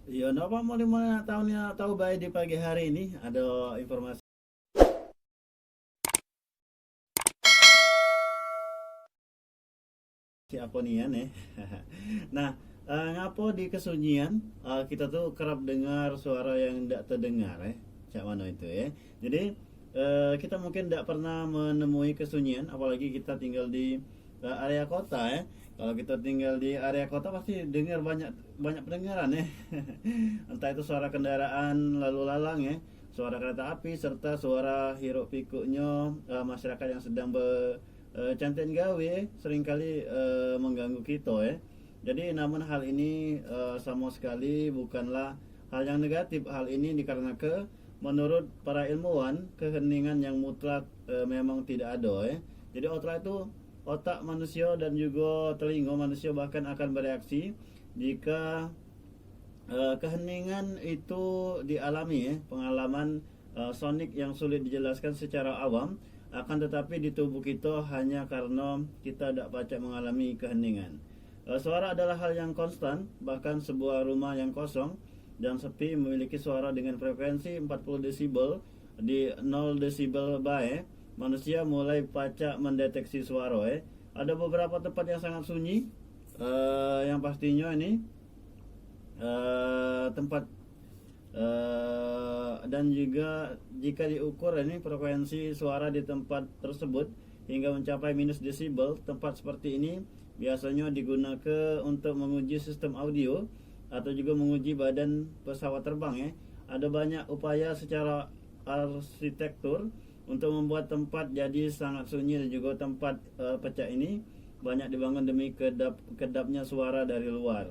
Iya, napa mau dimana tahu baik di pagi hari ini ada informasi apa nih ya nih. Nah, ngapo di kesunyian kita tuh kerap dengar suara yang tidak terdengar cak mano itu ya. Jadi kita mungkin tidak pernah menemui kesunyian, apalagi kita tinggal di area kota ya. Kalau kita tinggal di area kota pasti dengar banyak banyak pendengaran ya. Entah itu suara kendaraan lalu lalang ya, suara kereta api serta suara hiruk pikuknya masyarakat yang sedang cantik gawe seringkali mengganggu kita ya. Jadi namun hal ini sama sekali bukanlah hal yang negatif. Hal ini dikarenakan menurut para ilmuwan keheningan yang mutlak memang tidak ada ya. Jadi otak manusia dan juga telinga manusia bahkan akan bereaksi jika keheningan itu dialami ya, pengalaman sonik yang sulit dijelaskan secara awam, akan tetapi di tubuh kita hanya karena kita tidak pacak mengalami keheningan. Suara adalah hal yang konstan, bahkan sebuah rumah yang kosong dan sepi memiliki suara dengan frekuensi 40 desibel di 0 desibel bae, manusia mulai pacak mendeteksi suara Ada beberapa tempat yang sangat sunyi, yang pastinya ini tempat dan juga jika diukur ini frekuensi suara di tempat tersebut hingga mencapai minus desibel. Tempat seperti ini biasanya digunakan untuk menguji sistem audio atau juga menguji badan pesawat terbang Ada banyak upaya secara arsitektur untuk membuat tempat jadi sangat sunyi, dan juga tempat pecah ini banyak dibangun demi kedapnya suara dari luar.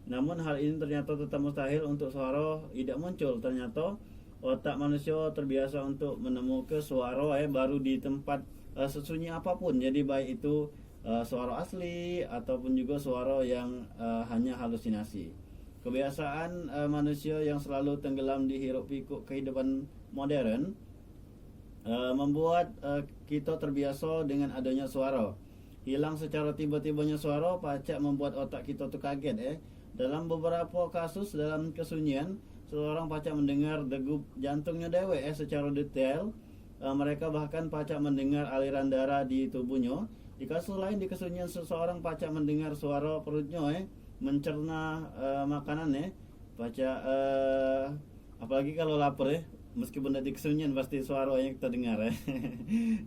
Namun hal ini ternyata tetap mustahil untuk suara tidak muncul. Ternyata otak manusia terbiasa untuk menemukan suara baru di tempat sesunyi apapun. Jadi baik itu suara asli ataupun juga suara yang hanya halusinasi. Kebiasaan manusia yang selalu tenggelam di hiruk pikuk kehidupan modern membuat kita terbiasa dengan adanya suara. Hilang secara tiba-tibanya suara pacak membuat otak kita tuh kaget Dalam beberapa kasus dalam kesunyian, seseorang pacak mendengar degup jantungnya dewek secara detail. Mereka bahkan pacak mendengar aliran darah di tubuhnya. Di kasus lain di kesunyian, seseorang pacak mendengar suara perutnya mencerna makanan pacak apalagi kalau lapar meskipun di kesunyian pasti suara yang kita dengar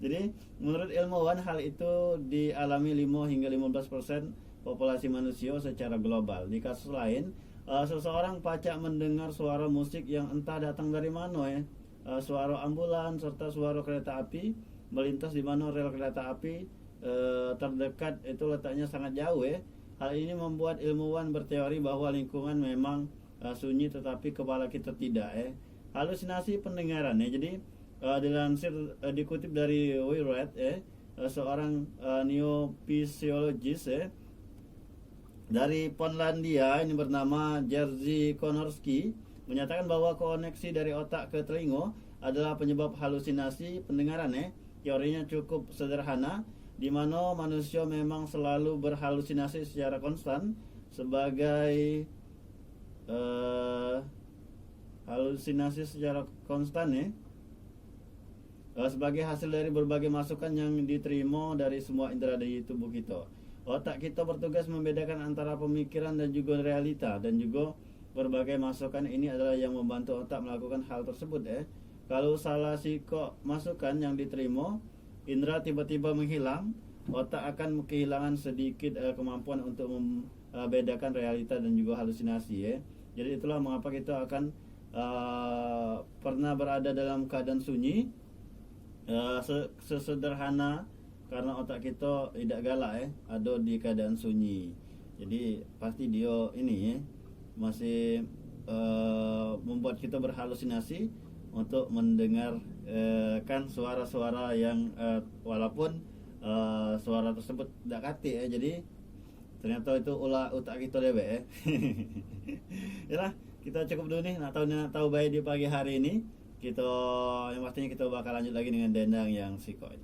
Jadi menurut ilmuwan hal itu dialami 5 hingga 15% populasi manusia secara global. Di kasus lain, seseorang pacak mendengar suara musik yang entah datang dari mana suara ambulans serta suara kereta api melintas di mana rel kereta api terdekat itu letaknya sangat jauh Hal ini membuat ilmuwan berteori bahwa lingkungan memang sunyi tetapi kepala kita tidak Halusinasi pendengaran Jadi dilansir dikutip dari Wired seorang neofisiologis dari Polandia ini bernama Jerzy Konorski menyatakan bahwa koneksi dari otak ke telinga adalah penyebab halusinasi pendengaran Teorinya cukup sederhana, di mana manusia memang selalu berhalusinasi secara konstan sebagai halusinasi secara konstan sebagai hasil dari berbagai masukan yang diterima dari semua indera di tubuh kita. Otak kita bertugas membedakan antara pemikiran dan juga realita, dan juga berbagai masukan ini adalah yang membantu otak melakukan hal tersebut Kalau salah sikok masukan yang diterima, indera tiba-tiba menghilang, otak akan kehilangan sedikit kemampuan untuk membedakan realita dan juga halusinasi Jadi itulah mengapa kita akan pernah berada dalam keadaan sunyi, sesederhana karena otak kita tidak galak ada di keadaan sunyi. Jadi pasti dia ini masih membuat kita berhalusinasi untuk mendengar kan suara-suara yang walaupun suara tersebut tidak kati jadi ternyata itu ulah otak kita dewek Yalah, kita cukup dulu nih tahu baik di pagi hari ini. Kita yang pastinya kita bakal lanjut lagi dengan dendang yang sikoi.